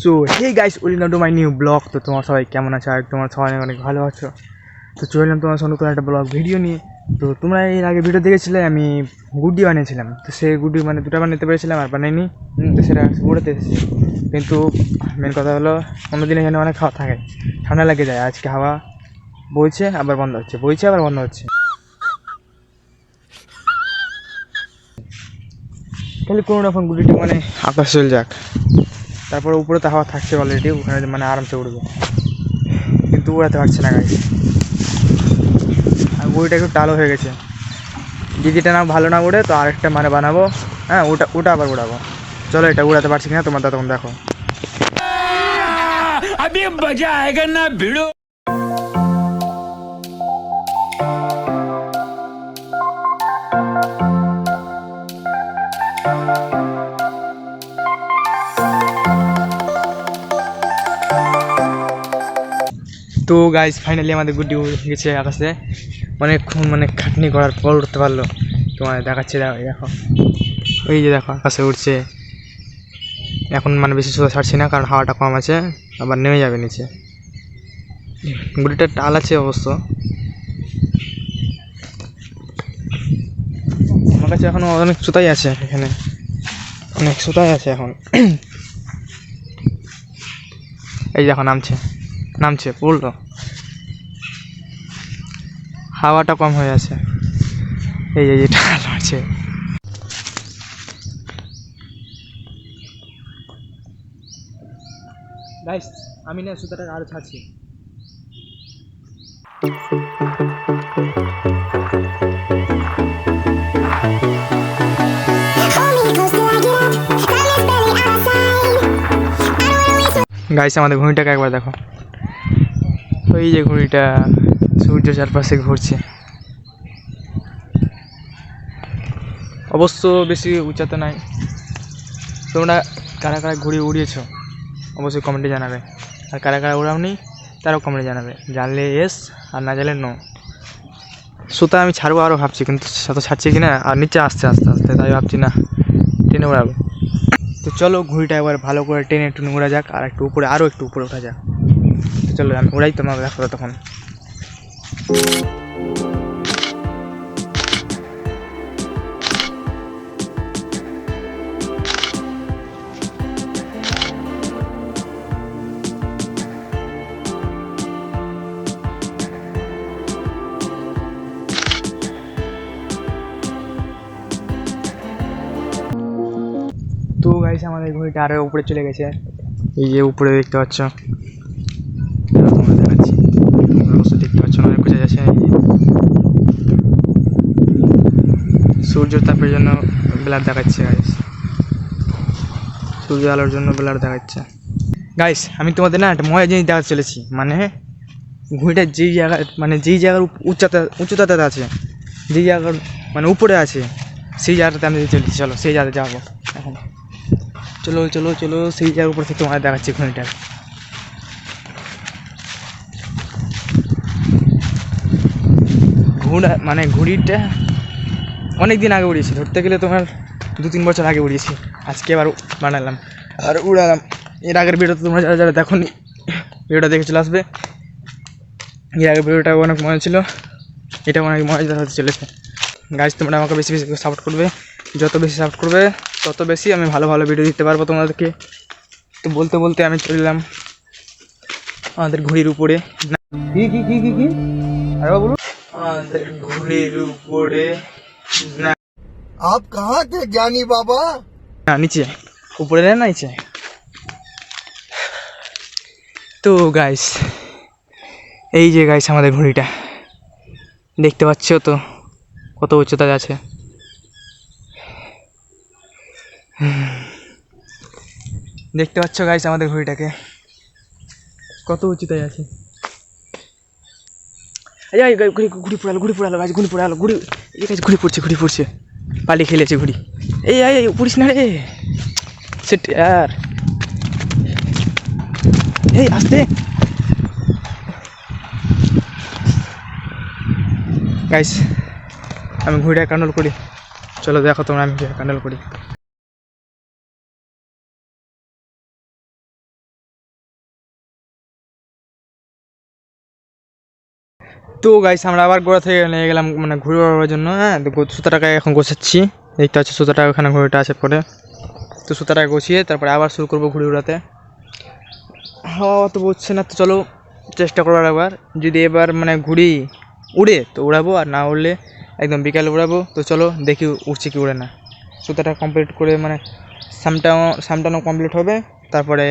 So hey guys, welcome to my new blog. তো তোমার সবাই কেমন আছো? আর তোমার সবাই অনেক ভালো আছো। তো চললাম তোমার সঙ্গে নতুন একটা ব্লগ ভিডিও নিয়ে। তো তোমরা এর আগে ভিডিও দেখেছিলে আমি গুড্ডি বানিয়েছিলাম। তো সেই গুড্ডি মানে দুটো বানাতে পেরেছিলাম আর বানাইনি। তো সেটা উড়াতে এসেছি। কিন্তু মেন কথা হলো অন্যদিন এখানে অনেক হাওয়া থাকে, ঠান্ডা লেগে যায়। আজকে হাওয়া বইছে আবার বন্ধ হচ্ছে, বইছে আবার বন্ধ হচ্ছে। খালি কোনো রকম গুডিটা মানে আকাশ চলে যাক, তারপরে উপরে তো হাওয়া থাকছে অলরেডি, ওখানে মানে আরামসে উঠবে, কিন্তু উড়াতে পারছে না গাইস। আর গুড়িটা একটু টালো হয়ে গেছে, দিদিটা না ভালো না উড়ে, তো আরেকটা মানে বানাবো। হ্যাঁ, ওটা আবার উড়াবো। চলো এটা উড়াতে পারছি কিনা তোমার তখন দেখো। अभी मजा आएगा ना भिड़ो। তো গাইস ফাইনালি আমাদের গুড্ডি উড়ে গেছে আকাশে, অনেকক্ষণ মানে খাটনি করার পর উঠতে পারলো। তোমার দেখাচ্ছে, দেখো ওই যে দেখো আকাশে উঠছে। এখন মানে বেশি সোজা ছাড়ছি না, কারণ হাওয়াটা কম আছে, আবার নেমে যাবে নিচে। গুড়িটা টাল আছে অবশ্য, আমার কাছে এখনো অনেক সুতাই আছে, এখানে অনেক সুতাই আছে এখন। এই দেখো নামছে পড়লো, হাওয়াটা কম হয়ে আছে। এই যে টাল আছে। গাইস আমি না সুতাটা আরো ছাড়ছি। গাইস আমাদের ঘুড়িটাকে একবার দেখো, ওই যে ঘুড়িটা সূর্য চারপাশে ঘুরছে। অবশ্য বেশি উঁচাতে নাই। তোমরা কারা কারা ঘুড়ি উড়িয়েছো অবশ্যই কমেন্টে জানাবে, আর কারা কারা উড়াওনি তারাও কমেন্টে জানাবে। জানলে এস আর না জানলে নো। সুতা আমি ছাড়বো আরও ভাবছি, কিন্তু সাথে ছাড়ছি কি না, আর নিচে আস্তে আস্তে আস্তে, তাই ভাবছি না টেনে উড়াবো। তো চলো ঘুড়িটা একবার ভালো করে টেনে টুনে উড়া যাক, আর একটু উপরে, আরও একটু উপরে ওঠা যাক। তো চলো আমি উড়াই, তোমাকে দেখো তখন। তো গাইস আমাদের ঘড়িটা আরও উপরে চলে গেছে, এই যে উপরে দেখতে পাচ্ছ, তোমরা দেখাচ্ছি, অবশ্যই দেখতে পাচ্ছ, অনেক বোঝা যাচ্ছে। সূর্য তাপের জন্য ব্লার দেখাচ্ছে গাইস, সূর্য আলোর জন্য ব্লার দেখাচ্ছে। গাইস আমি তোমাদের না একটা মজার জিনিস দেখাতে চলেছি, মানে ঘড়িটা যেই জায়গার উচ্চতাতে আছে, যেই জায়গার মানে উপরে আছে, সেই জায়গাটাতে আমি চলেছি। চলো সেই জায়গাতে যাবো এখন। চলো চলো চলো সেই জায়গার উপর থেকে তোমাদের দেখাচ্ছি ঘড়িটা। ঘুড়িটা অনেক দিন আগে উড়িয়েছি, ধরতে গেলে তোমার 2-3 বছর আগে উড়িয়েছি। আজকে আবার বানালাম আর উড়ালাম। এর আগের ভিডিওতে তোমরা যারা যারা দেখোনি, ভিডিওটা দেখে চলে আসবে। এর আগের ভিডিওটা অনেক মজা ছিল, এটা অনেক মজাদার হতে চলেছে। গাইস তোমরা আমাকে বেশি বেশি সাপোর্ট করবে, যত বেশি সাপোর্ট করবে তত বেশি আমি ভালো ভালো ভিডিও দিতে পারবো তোমাদেরকে। তো বলতে বলতে আমি চললাম আমাদের ঘড়ির উপরে। কি আরে বলুন, আমাদের ঘড়ির উপরে না, आप कहाँ थे ज्ञानी बाबा? না নিচে, উপরে না নিচে। তো গাইস এই যে গাইস আমাদের ঘড়িটা দেখতে পাচ্ছ তো কত উচ্চতায় আছে। দেখতে পাচ্ছ গাইস আমাদের ঘড়িটাকে কত উচ্চতায় আছে। ঘুড়ি পুরালো গাছ, ঘুড়ি পড়ছে, পালিয়ে খেলেছে ঘুড়ি। এই পড়িস না রে, সেট আর এই আসতে। গাইস আমি ঘুড়িটা কন্ট্রোল করি, চলো দেখো তোমরা আমি কন্ট্রোল করি। তো গাইস আমরা আবার গোড়া থেকে নিয়ে গেলাম মানে ঘুরে বেড়াবার জন্য। হ্যাঁ, তো সুতাটাকে এখন গোছাচ্ছি, দেখতে পাচ্ছি সুতাটা ওখানে ঘুরেটা আছে পরে। তো সুতাটাকে গোছিয়ে তারপরে আবার শুরু করবো ঘুরে উড়াতে। হাওয়া তো বুঝছে না, তো চলো চেষ্টা করবার একবার। যদি এবার মানে ঘুড়ি উড়ে তো উড়াবো, আর না উড়লে একদম বিকালে উড়াবো। তো চলো দেখি উড়ছে কি উড়ে না। সুতাটা কমপ্লিট করে মানে সামটানো কমপ্লিট হবে, তারপরে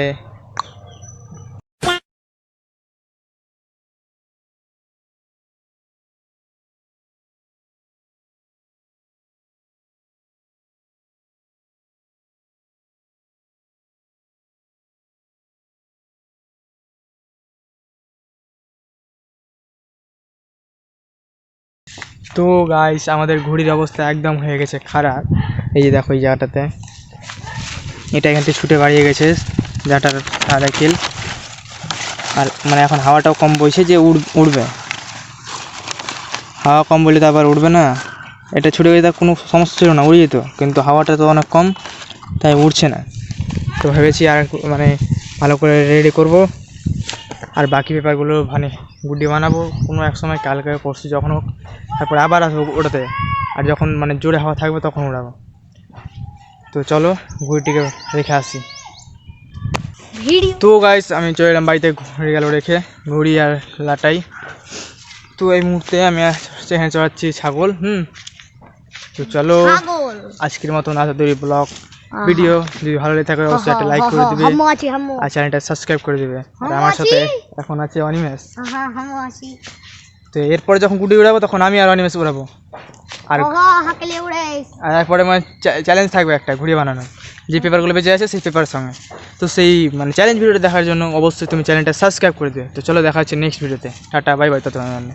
তো গাইস আমাদের ঘুড়ির অবস্থা একদম হয়ে গেছে খারাপ। এই যে দেখো এই জায়গাটাতে, এটা এখান থেকে ছুটে বাড়িয়ে গেছে জায়গাটার সাইকেল। আর মানে এখন হাওয়াটাও কম বইছে যে উড়বে, হাওয়া কম বললে তো আবার উড়বে না। এটা ছুটে গেলে তার কোনো সমস্যা ছিল না, উড়ে যেত, কিন্তু হাওয়াটা তো অনেক কম তাই উড়ছে না। তো ভেবেছি আর মানে ভালো করে রেডি করব, আর বাকি পেপারগুলো মানে গুড্ডি বানাবো কোনো এক সময়, কালকে পরশু যখন হোক, তারপরে আবার আসবো ওটাতে। আর যখন মানে জোরে হাওয়া থাকবে তখন উড়াবো। তো চলো ঘুড়িটিকে রেখে আসি। তো গাইস আমি চলে এলাম বাড়িতে, ঘুরে গেল রেখে ঘুড়ি আর লাটাই। তো এই মুহূর্তে আমি সেখানে চড়াচ্ছি ছাগল। তো চলো আজকের মতন আশাদুরি ব্লগ ভিডিও যদি ভালো লেগে থাকে অবশ্যই একটা লাইক করে দিবে আর চ্যানেলটা সাবস্ক্রাইব করে দিবে। আর আমার সাথে এখন আছে অনিমেষ। তো এরপরে যখন গুডি উড়াবো তখন আমি আর অনিমেষ উড়াবো। আর এরপরে মানে চ্যালেঞ্জ থাকবে একটা ঘুড়ি বানানো, যে পেপারগুলো বেঁচে আছে সেই পেপারের সঙ্গে। তো সেই মানে চ্যালেঞ্জ ভিডিওটা দেখার জন্য অবশ্যই তুমি চ্যানেলটা সাবস্ক্রাইব করে দিবে। তো চলো দেখা হচ্ছে নেক্সট ভিডিওতে। Tata bye bye. ততক্ষণ